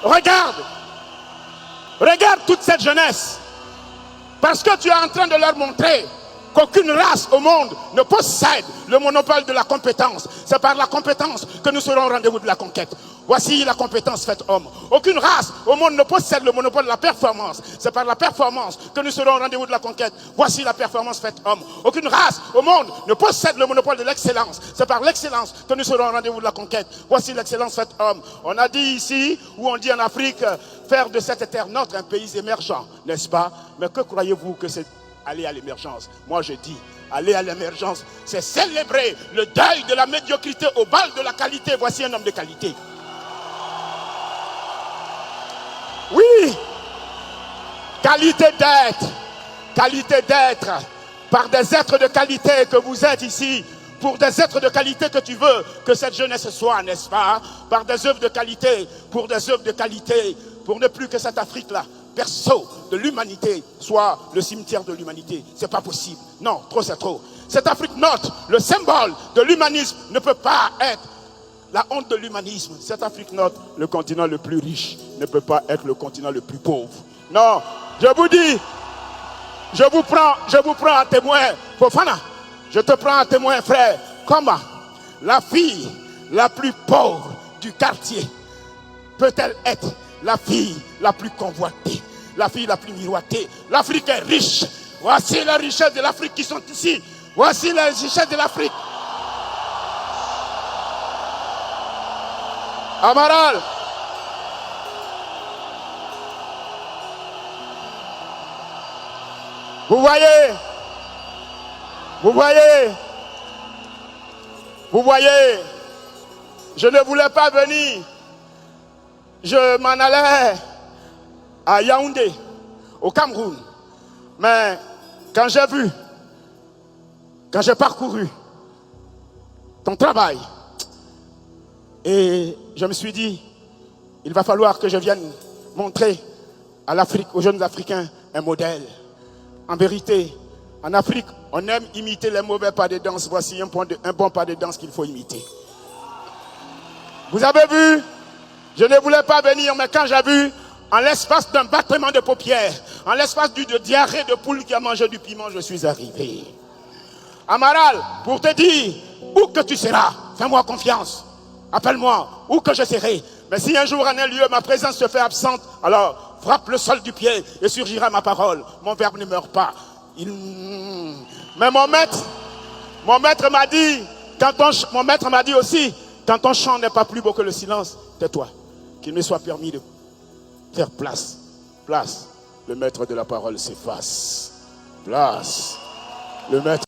Regarde toute cette jeunesse. Parce que tu es en train de leur montrer qu'aucune race au monde ne possède le monopole de la compétence. C'est par la compétence que nous serons au rendez-vous de la conquête. Voici la compétence faite homme. Aucune race au monde ne possède le monopole de la performance. C'est par la performance que nous serons au rendez-vous de la conquête. Voici la performance faite homme. Aucune race au monde ne possède le monopole de l'excellence. C'est par l'excellence que nous serons au rendez-vous de la conquête. Voici l'excellence faite homme. On a dit ici, ou on dit en Afrique, faire de cette terre notre un pays émergent, n'est-ce pas? Mais que croyez-vous que c'est aller à l'émergence? Moi je dis, aller à l'émergence, c'est célébrer le deuil de la médiocrité au bal de la qualité. Voici un homme de qualité. Oui, qualité d'être, par des êtres de qualité que vous êtes ici, pour des êtres de qualité que tu veux que cette jeunesse soit, n'est-ce pas? Par des œuvres de qualité, pour des œuvres de qualité, pour ne plus que cette Afrique-là, berceau de l'humanité, soit le cimetière de l'humanité. C'est pas possible. Non, trop c'est trop. Cette Afrique note, le symbole de l'humanisme, ne peut pas être la honte de l'humanisme. Cette Afrique note, le continent le plus riche, ne peut pas être le continent le plus pauvre. Non, je vous dis, je vous prends à témoin, Fofana, je te prends à témoin, frère. Comment la fille la plus pauvre du quartier peut-elle être la fille la plus convoitée, la fille la plus miroitée? L'Afrique est riche. Voici les richesses de l'Afrique qui sont ici. Voici les richesses de l'Afrique. Amaral, vous voyez, je ne voulais pas venir. Je m'en allais à Yaoundé, au Cameroun. Mais quand j'ai parcouru ton travail, et je me suis dit, il va falloir que je vienne montrer à l'Afrique, aux jeunes Africains, un modèle. En vérité, en Afrique, on aime imiter les mauvais pas de danse. Voici un bon pas de danse qu'il faut imiter. Vous avez vu? Je ne voulais pas venir, mais quand j'ai vu, en l'espace d'un battement de paupières, en l'espace d'une diarrhée de poule qui a mangé du piment, je suis arrivé. Amaral, pour te dire, où que tu seras, fais-moi confiance. Appelle-moi, où que je serai. Mais si un jour, en un lieu, ma présence se fait absente, alors frappe le sol du pied et surgira ma parole. Mon verbe ne meurt pas. Mais mon maître m'a dit, mon maître m'a dit aussi, quand ton chant n'est pas plus beau que le silence, tais-toi. Qu'il me soit permis de faire place. Le maître de la parole s'efface. Le maître.